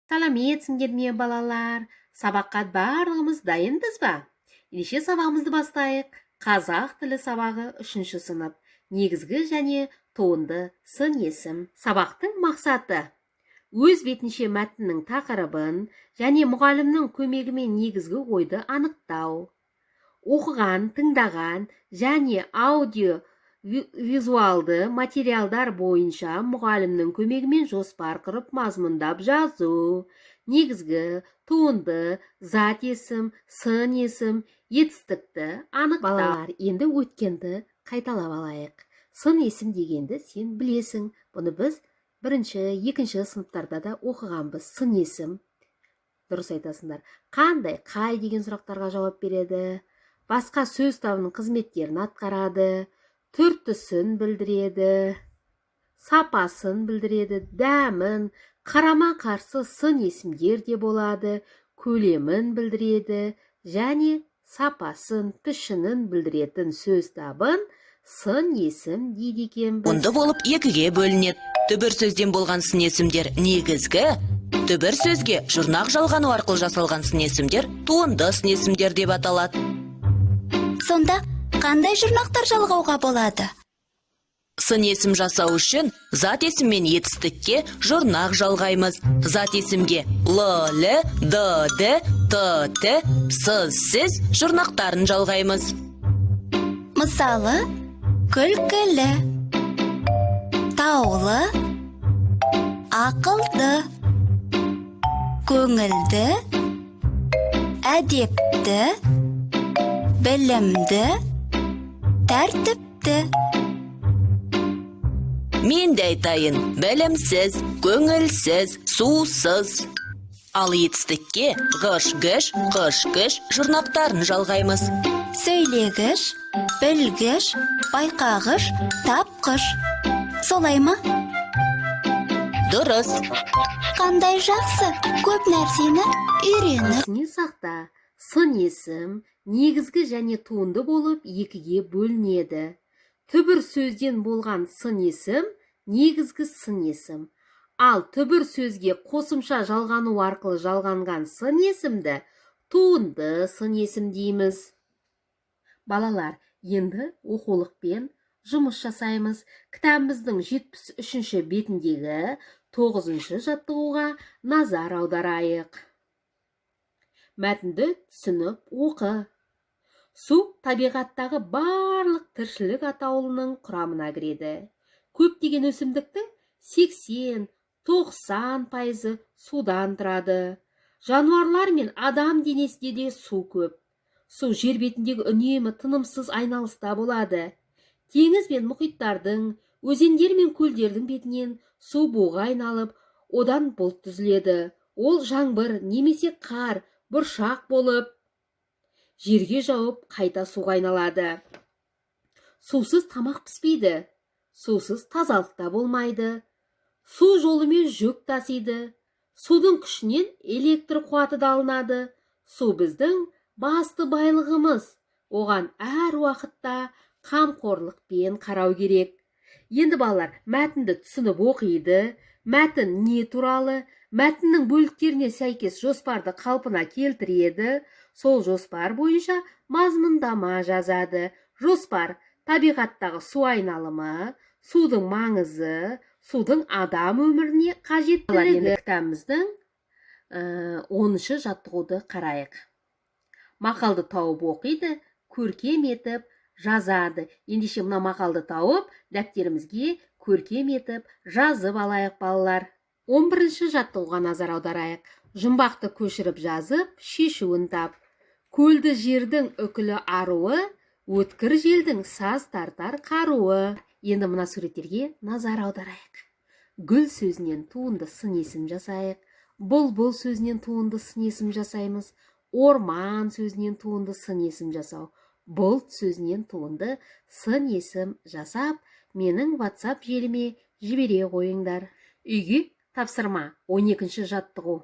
Сәлеметсіңдер ме балалар? Сабаққа барлығымыз дайынбыз ба? Ендеше сабағымызды бастайық. Қазақ тілі сабағы 3-ші сынып. Негізгі және туынды сын есім. Сабақтың мақсаты: өз бетінше мәтіннің тақырыбын және мұғалімнің көмегімен негізгі ойды анықтау. Оқыған, тыңдаған және аудио визуалды материалдар бойынша мұғалімнің көмегімен жоспар құрып мазмұндап жазу. Негізгі туынды, зат есім, сын есім, етістікті анықтау. Балалар, енді өткенді қайталап алайық. Сын есім дегенді сен білесің. Бұны біз 1-ші, 2-ші сыныптарда да оқығанбыз. Сын есім. Дұрыс айтасыңдар. Қандай, қай деген сұрақтарға жауап береді? Басқа сөз табының қызметтерін атқарады. Түртісін білдіреді, сапасын білдіреді, дәмін, қарама қарсы сын есімдер де болады, көлемін білдіреді және сапасын, пішінін білдіретін сөз табын сын есім дейді екенбіз. Туынды болып екіге бөлінеді. Түбір сөзден болған сын есімдер негізгі, түбір сөзге жұрнақ жалғану арқылы жасалған сын есімдер туынды сын есімдер деп аталады. Сонда қандай жұрнақтар жалғауға болады? Сын есім жасау үшін зат есім мен етістікке жұрнақ жалғаймыз. Зат есімге л, д, т, сіз жұрнақтарын жалғаймыз. Мысалы, күлкілі, таулы, ақылды, көңілді, әдепті, білімді, тәртіпті. Мен де айтайын: білімсіз, көңілсіз, сусыз. Ал етістікке ғыш-гыш, қыш-қыш жұрнақтарын жалғаймыз. Сөйлегіш, білгіш, байқағыш, тапқыш. Солай ма? Дұрыс. Қандай жақсы, көп нәрсені үйреніп. Есіне сақта, сын есім негізгі және туынды болып екіге бөлінеді. Түбір сөзден болған сын есім негізгі сын есім. Ал түбір сөзге қосымша жалғану арқылы жалғанған сын есімді туынды сын есім дейміз. Балалар, енді оқулықпен жұмыс жасаймыз. Кітабымыздың 73-ші бетіндегі 9-ші жаттығуға назар аударайық. Мәтінді түсініп оқы. Су табиғаттағы барлық тіршілік атаулының құрамына кіреді. Көптеген өсімдіктің 80-90% судан тұрады. Жануарлар мен адам денесінде де су көп. Су жер бетіндегі үнемі тынымсыз айналыста болады. Теңіз бен мұхиттардың, өзендер мен көлдердің бетінен су буға айналып, одан бұлт түзіледі. Ол жаңбыр немесе қар, бұршақ болып, жерге жауып, қайта суға айналады. Сусыз тамақ піспейді. Сусыз тазалықта болмайды. Су жолымен жүк тасиды. Судың күшінен электр қуаты да алынады. Су біздің басты байлығымыз. Оған әр уақытта қамқорлықпен қарау керек. Енді балалар, мәтінді түсініп оқиды. Мәтін не туралы? Мәтіннің бөліктеріне сәйкес жоспарды қалпына келтіреді. Сол жоспар бойынша мазмұндама жазады. Жоспар: табиғаттағы су айналымы, судың маңызы, судың адам өміріне қажеттілігі. Кітабымыздың 10-ші жаттығуды қарайық. Мақалды тауып оқиды, көркем етіп жазады. Ендеше мына мақалды тауып, дәптерімізге көркем етіп жазып алайық балалар. 11-ші жаттығуға назар аударайық. Жұмбақты көшіріп жазып, шешуін тап. Көлді жердің үкілі аруы, өткір желдің саз тартар қаруы. Енді мына суреттерге назар аударайық. Гүл сөзінен туынды сын есім жасайық. Бұлбұл сөзінен туынды сын есім жасаймыз. Орман сөзінен туынды сын есім жасау. Бұлт сөзінен туынды сын есім жасап, менің WhatsApp желіме жібере қойыңдар. Үйге тапсырма. 12-ші жаттығу.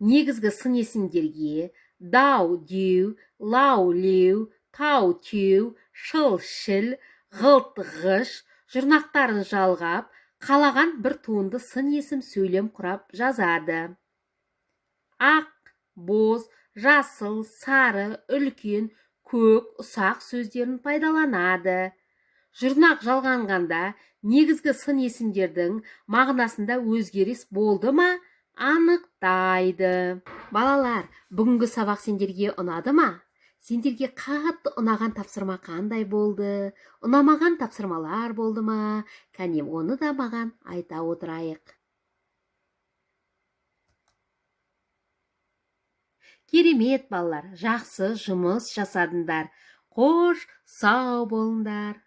Негізгі сын есімдерге дау деу, лау леу, тау теу, шыл шіл, ғылт ғыш жұрнақтарын жалғап, қалаған бір туынды сын есім сөйлем құрап жазады. ақ, боз, жасыл, сары, үлкен, көк, ұсақ сөздерін пайдаланады. Жұрнақ жалғанғанда негізгі сын есімдердің мағынасында өзгеріс болды ма, анықтайды. Балалар, бүгінгі сабақ сендерге ұнады ма? Сендерге қатты ұнаған тапсырма қандай болды? Ұнамаған тапсырмалар болды ма? Кәне, оны да маған айта отырайық. Керемет балалар, жақсы жұмыс жасадыңдар. Қош, сау болыңдар.